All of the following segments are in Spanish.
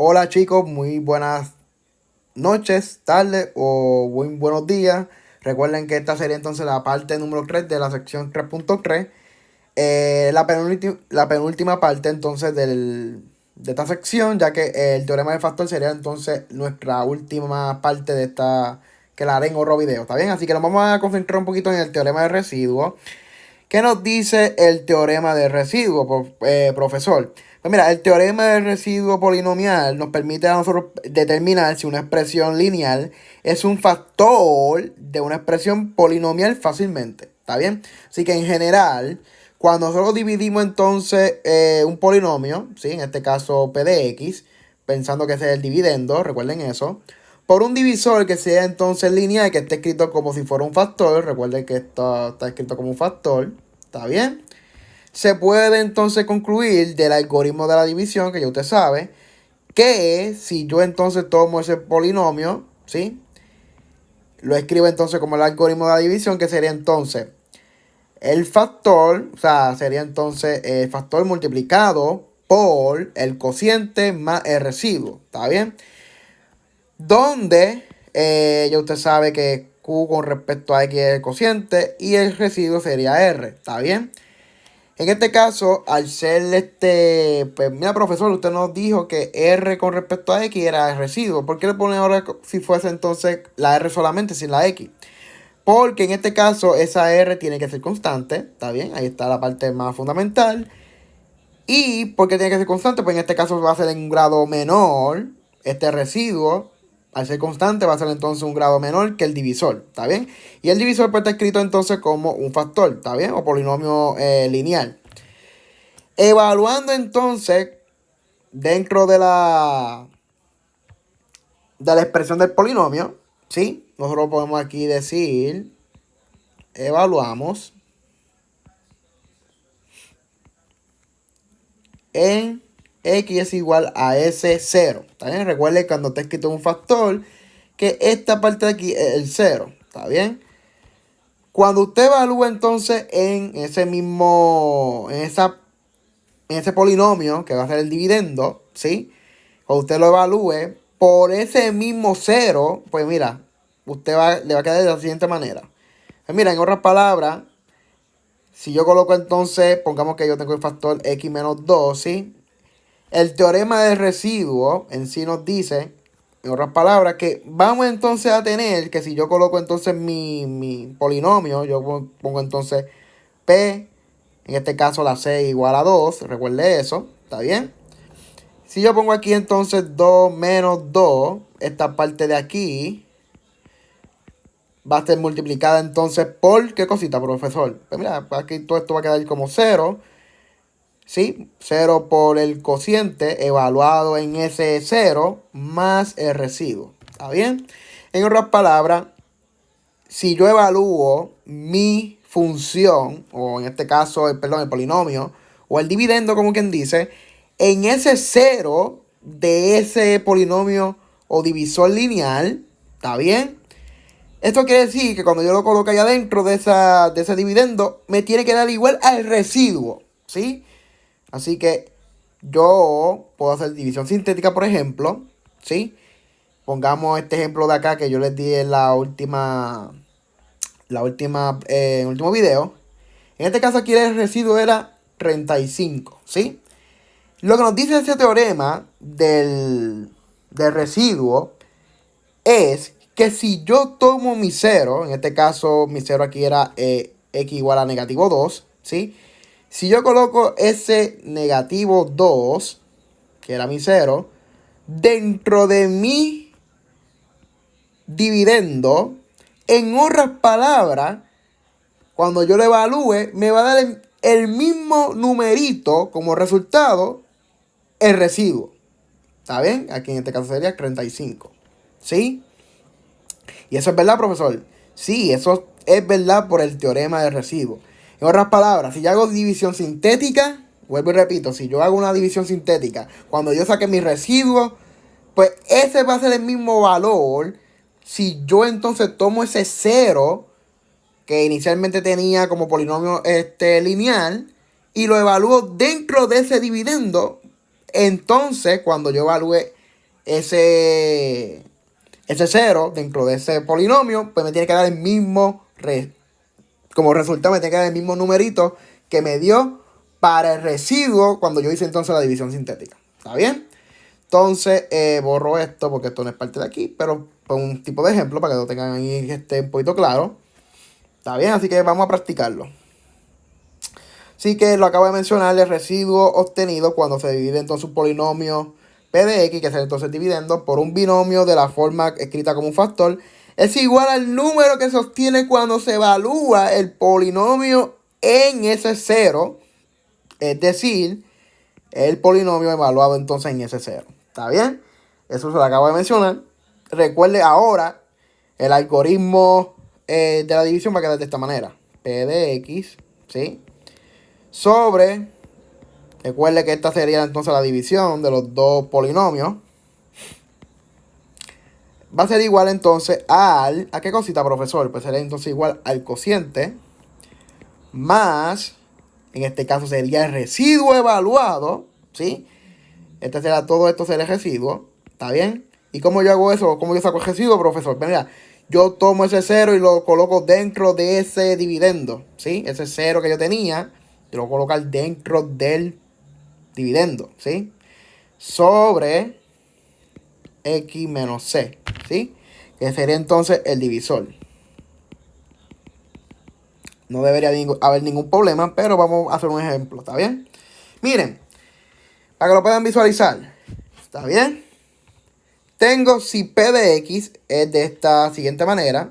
Hola chicos, muy buenas noches, tardes o buenos días. Recuerden que esta sería entonces la parte número 3 de la sección 3.3. La penúltima parte entonces de esta sección, ya que el teorema de factor sería entonces nuestra última parte de esta, que la haré en otro video, ¿está bien? Así que nos vamos a concentrar un poquito en el teorema de residuo. ¿Qué nos dice el teorema de residuo, profesor? Pues mira, el teorema del residuo polinomial nos permite a nosotros determinar si una expresión lineal es un factor de una expresión polinomial fácilmente. ¿Está bien? Así que en general, cuando nosotros dividimos entonces un polinomio, ¿sí? En este caso p de x, pensando que ese es el dividendo, recuerden eso, por un divisor que sea entonces lineal, que esté escrito como si fuera un factor. Recuerden que esto está escrito como un factor. ¿Está bien? Se puede entonces concluir del algoritmo de la división, que ya usted sabe, que si yo entonces tomo ese polinomio, ¿sí? Lo escribo entonces como el algoritmo de la división, que sería entonces el factor, o sea, sería entonces el factor multiplicado por el cociente más el residuo. ¿Está bien? Donde ya usted sabe que Q con respecto a X es el cociente y el residuo sería R. ¿Está bien? En este caso, al ser pues mira profesor, usted nos dijo que R con respecto a X era el residuo. ¿Por qué le pone ahora si fuese entonces la R solamente sin la X? Porque en este caso esa R tiene que ser constante, ¿está bien? Ahí está la parte más fundamental. ¿Y por qué tiene que ser constante? Pues en este caso va a ser en un grado menor este residuo. Al ser constante va a ser entonces un grado menor que el divisor, ¿está bien? Y el divisor puede estar escrito entonces como un factor, ¿está bien? O polinomio lineal. Evaluando entonces dentro de la expresión del polinomio, ¿sí? Nosotros podemos aquí decir, evaluamos en x es igual a S0. ¿Está bien? Recuerde cuando está escrito un factor que esta parte de aquí es el 0. ¿Está bien? Cuando usted evalúa entonces en ese mismo, en ese polinomio que va a ser el dividendo, ¿sí? Cuando usted lo evalúe por ese mismo 0, pues mira, le va a quedar de la siguiente manera. Pues mira, en otras palabras, si yo coloco entonces, pongamos que yo tengo el factor x menos 2, ¿sí? El teorema del residuo en sí nos dice, en otras palabras, que vamos entonces a tener que si yo coloco entonces mi polinomio, yo pongo entonces P, en este caso la C igual a 2, recuerde eso, ¿está bien? Si yo pongo aquí entonces 2 menos 2, esta parte de aquí va a ser multiplicada entonces por, ¿qué cosita, profesor? Pues mira, aquí todo esto va a quedar como 0. ¿Sí? 0 por el cociente evaluado en ese 0 más el residuo. ¿Está bien? En otras palabras, si yo evalúo mi función, o en este caso, el polinomio, o el dividendo, como quien dice, en ese 0 de ese polinomio o divisor lineal, ¿está bien? Esto quiere decir que cuando yo lo coloque allá adentro de ese dividendo, me tiene que dar igual al residuo, ¿sí? Así que yo puedo hacer división sintética, por ejemplo, ¿sí? Pongamos este ejemplo de acá que yo les di en en el último video. En este caso aquí el residuo era 35, ¿sí? Lo que nos dice ese teorema del residuo es que si yo tomo mi cero, en este caso mi cero aquí era x igual a negativo 2, ¿sí? Si yo coloco ese negativo 2, que era mi cero, dentro de mi dividendo, en otras palabras, cuando yo lo evalúe, me va a dar el mismo numerito como resultado el residuo. ¿Está bien? Aquí en este caso sería 35. ¿Sí? Y eso es verdad, profesor. Sí, eso es verdad por el teorema del residuo. En otras palabras, si yo hago división sintética, vuelvo y repito, si yo hago una división sintética, cuando yo saque mi residuo, pues ese va a ser el mismo valor. Si yo entonces tomo ese 0 que inicialmente tenía como polinomio lineal y lo evalúo dentro de ese dividendo, entonces cuando yo evalúe ese 0 dentro de ese polinomio, pues me tiene que dar el mismo, como resultado me tiene que dar el mismo numerito que me dio para el residuo cuando yo hice entonces la división sintética. ¿Está bien? Entonces, borro esto porque esto no es parte de aquí, pero por un tipo de ejemplo para que lo tengan ahí que esté un poquito claro. ¿Está bien? Así que vamos a practicarlo. Así que lo acabo de mencionar, el residuo obtenido cuando se divide entonces un polinomio P de X, que es entonces dividendo, por un binomio de la forma escrita como un factor, es igual al número que se obtiene cuando se evalúa el polinomio en ese 0, es decir, el polinomio evaluado entonces en ese 0. ¿Está bien? Eso se lo acabo de mencionar. Recuerde ahora, el algoritmo de la división va a quedar de esta manera. P de X, ¿sí? Sobre, recuerde que esta sería entonces la división de los dos polinomios. Va a ser igual entonces al, ¿a qué cosita, profesor? Pues sería entonces igual al cociente más, en este caso sería el residuo evaluado, ¿sí? Este será, todo esto será el residuo, ¿está bien? ¿Y cómo yo hago eso? ¿Cómo yo saco el residuo, profesor? Pues mira, yo tomo ese 0 y lo coloco dentro de ese dividendo, ¿sí? Ese 0 que yo tenía, yo lo voy a colocar dentro del dividendo, ¿sí? Sobre X menos C, ¿sí? Que sería entonces el divisor. No debería haber ningún problema, pero vamos a hacer un ejemplo, ¿está bien? Miren, para que lo puedan visualizar, ¿está bien? Tengo si P de X es de esta siguiente manera.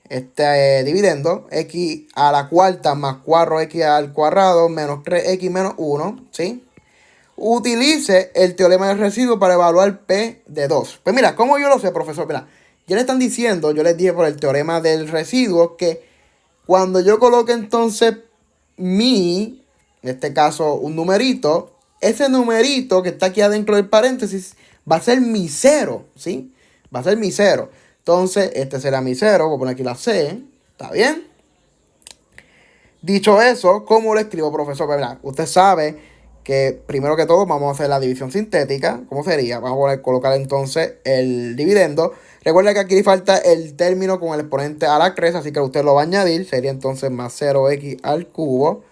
Este dividendo, X a la cuarta más 4X al cuadrado menos 3X menos 1, ¿sí? Utilice el teorema del residuo para evaluar P de 2. Pues mira, ¿cómo yo lo sé, profesor? Mira, ya le están diciendo, yo les dije por el teorema del residuo que cuando yo coloque entonces mi, en este caso un numerito, ese numerito que está aquí adentro del paréntesis va a ser mi 0, ¿sí? Va a ser mi 0. Entonces, este será mi 0, voy a poner aquí la C, ¿está bien? Dicho eso, ¿cómo lo escribo, profesor? Pues mira, usted sabe que primero que todo vamos a hacer la división sintética. ¿Cómo sería? Vamos a colocar entonces el dividendo. Recuerda que aquí le falta el término con el exponente a la 3, así que usted lo va a añadir. Sería entonces más 0x al cubo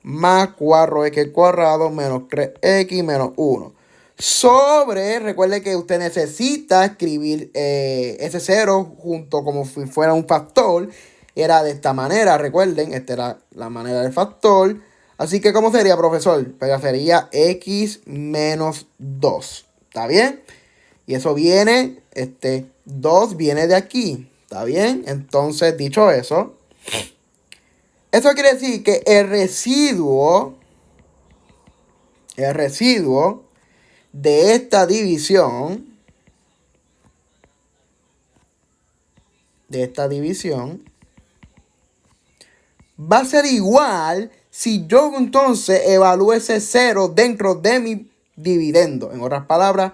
más 4x al cuadrado menos 3x menos 1. Sobre, recuerde que usted necesita escribir ese 0 junto como si fuera un factor. Era de esta manera, recuerden, esta era la manera del factor. Así que, ¿cómo sería, profesor? Pues sería x menos 2. ¿Está bien? Y eso viene, 2 viene de aquí. ¿Está bien? Entonces, dicho eso, eso quiere decir que el residuo de esta división, va a ser igual si yo entonces evalúo ese 0 dentro de mi dividendo. En otras palabras,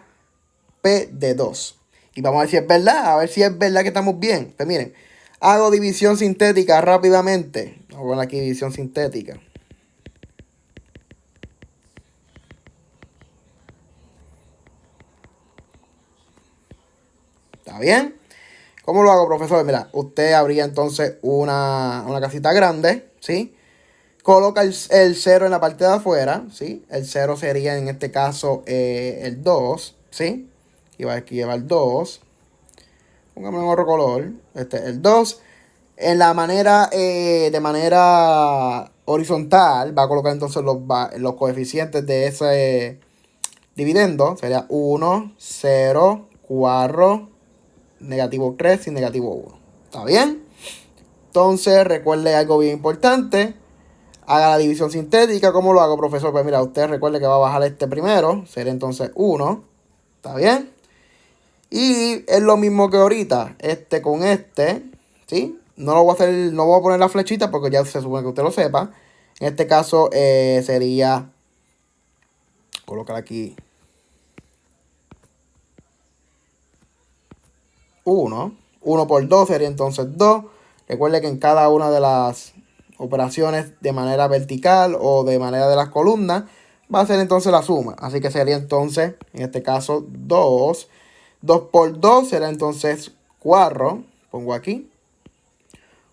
P de 2. Y vamos a ver si es verdad, a ver si es verdad que estamos bien. Pues miren, hago división sintética rápidamente. Vamos a poner aquí división sintética. ¿Está bien? ¿Cómo lo hago, profesor? Mira, usted abría entonces una casita grande, ¿sí? Coloca el 0 en la parte de afuera, ¿sí? El 0 sería en este caso el 2, ¿sí? Y va aquí llevar el 2. Póngame en otro color. El 2. En la manera, de manera horizontal, va a colocar entonces los coeficientes de ese dividendo. Sería 1, 0, 4, negativo 3 y negativo 1. ¿Está bien? Entonces, recuerde algo bien importante. Haga la división sintética. ¿Cómo lo hago, profesor? Pues mira, usted recuerde que va a bajar este primero. Sería entonces 1. ¿Está bien? Y es lo mismo que ahorita. Con ¿sí? No lo voy a hacer, no voy a poner la flechita porque ya se supone que usted lo sepa. En este caso sería, colocar aquí 1. 1 por 2 sería entonces 2. Recuerde que en cada una de las operaciones de manera vertical o de manera de las columnas, va a ser entonces la suma. Así que sería entonces, en este caso, 2. 2 por 2 será entonces 4. Pongo aquí.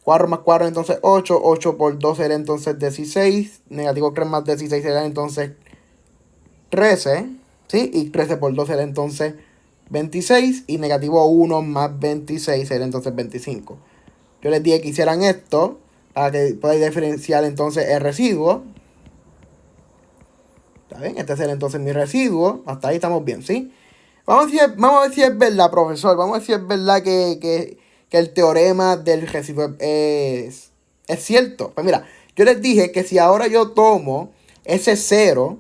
4 más 4 entonces 8. 8 por 2 será entonces 16. Negativo 3 más 16 será entonces 13. ¿Sí? Y 13 por 2 será entonces 26. Y negativo 1 más 26 será entonces 25. Yo les dije que hicieran esto para que podáis diferenciar entonces el residuo. ¿Está bien? Este será entonces mi residuo. Hasta ahí estamos bien, ¿sí? Vamos a ver si es verdad, profesor. Vamos a ver si es verdad que el teorema del residuo es cierto. Pues mira, yo les dije que si ahora yo tomo ese 0,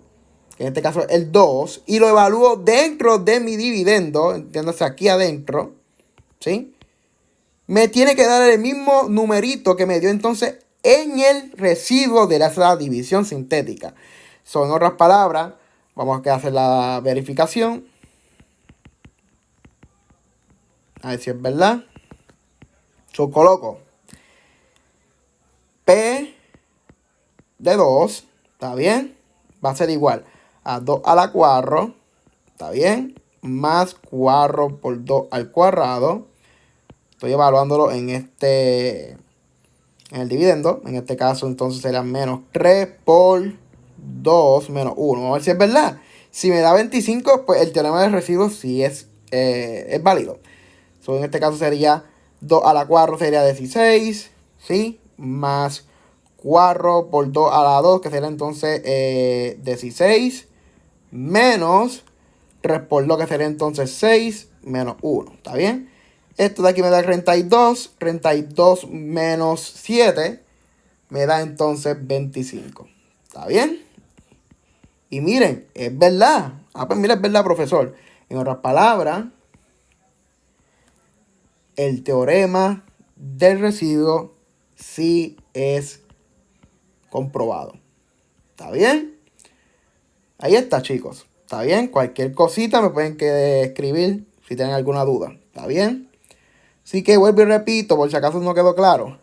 que en este caso es el 2, y lo evalúo dentro de mi dividendo, entiéndase aquí adentro, ¿sí? Me tiene que dar el mismo numerito que me dio entonces en el residuo de la división sintética. Son otras palabras, vamos a hacer la verificación. A ver si es verdad. Yo coloco P de 2, ¿está bien? Va a ser igual a 2 a la 4, ¿está bien? Más 4 por 2 al cuadrado. Estoy evaluándolo en el dividendo. En este caso entonces será menos 3 por 2 menos 1. Vamos a ver si es verdad. Si me da 25, pues el teorema de residuos sí es válido. So, en este caso sería 2 a la 4 sería 16, ¿sí? Más 4 por 2 a la 2, que sería entonces 16, menos 3 por 2, que sería entonces 6, menos 1, ¿está bien? Esto de aquí me da 32, 32 menos 7, me da entonces 25, ¿está bien? Y miren, es verdad. Ah, pues mira, es verdad, profesor. En otras palabras, el teorema del residuo sí es comprobado. ¿Está bien? Ahí está, chicos. ¿Está bien? Cualquier cosita me pueden escribir si tienen alguna duda. ¿Está bien? Así que vuelvo y repito, por si acaso no quedó claro.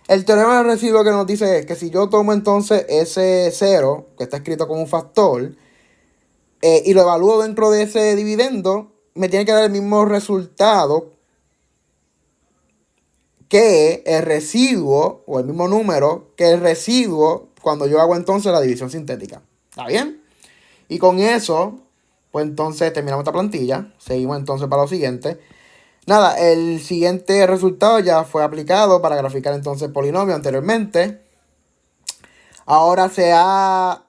El teorema del residuo que nos dice es que si yo tomo entonces ese 0, que está escrito como un factor, y lo evalúo dentro de ese dividendo, me tiene que dar el mismo resultado que el residuo, o el mismo número, que el residuo cuando yo hago entonces la división sintética. ¿Está bien? Y con eso, pues entonces terminamos esta plantilla. Seguimos entonces para lo siguiente. Nada, el siguiente resultado ya fue aplicado para graficar entonces el polinomio anteriormente. Ahora se ha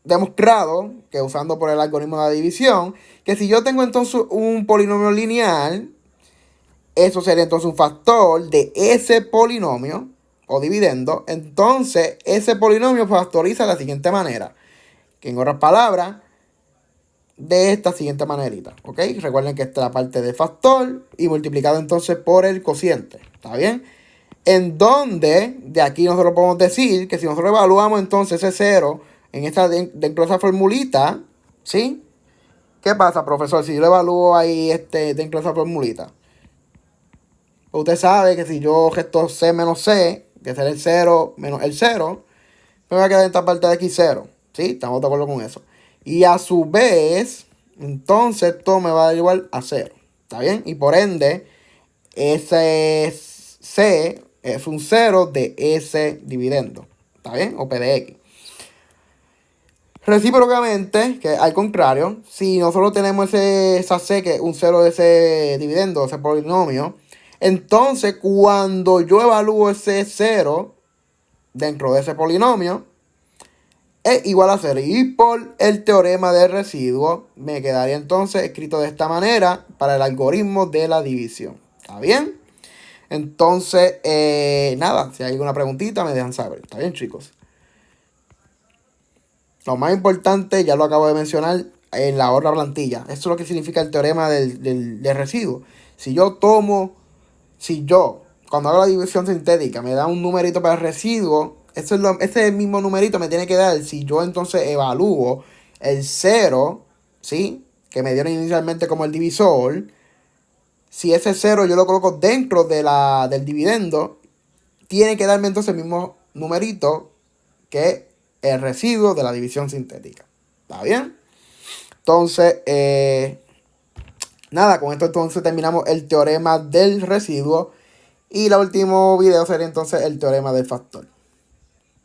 demostrado que usando por el algoritmo de la división, que si yo tengo entonces un polinomio lineal, eso sería entonces un factor de ese polinomio o dividendo. Entonces, ese polinomio factoriza de la siguiente manera. Que en otras palabras, de esta siguiente manerita. ¿Ok? Recuerden que esta es la parte de factor y multiplicado entonces por el cociente. ¿Está bien? En donde, de aquí nosotros podemos decir que si nosotros evaluamos entonces ese 0 en dentro de esa formulita, ¿sí? ¿Qué pasa, profesor? Si yo lo evalúo ahí dentro de esa formulita. Usted sabe que si yo gesto C menos C, que será el 0 menos el 0, me va a quedar en esta parte de aquí 0. ¿Sí? Estamos de acuerdo con eso. Y a su vez, entonces esto me va a dar igual a 0. ¿Está bien? Y por ende, ese C es un 0 de ese dividendo. ¿Está bien? O P de X. Recíprocamente, que al contrario, si nosotros tenemos esa C, que es un 0 de ese dividendo, ese polinomio, entonces cuando yo evalúo ese 0 dentro de ese polinomio, es igual a 0. Y por el teorema del residuo, me quedaría entonces escrito de esta manera para el algoritmo de la división. ¿Está bien? Entonces, nada, si hay alguna preguntita, me dejan saber. ¿Está bien, chicos? Lo más importante, ya lo acabo de mencionar, en la otra plantilla. Esto es lo que significa el teorema del residuo. Si yo, cuando hago la división sintética, me da un numerito para el residuo, ese mismo numerito me tiene que dar si yo entonces evalúo el 0, ¿sí? Que me dieron inicialmente como el divisor. Si ese 0 yo lo coloco dentro del dividendo, tiene que darme entonces el mismo numerito que el residuo de la división sintética. ¿Está bien? Entonces, nada, con esto entonces terminamos el teorema del residuo. Y el último video sería entonces el teorema del factor.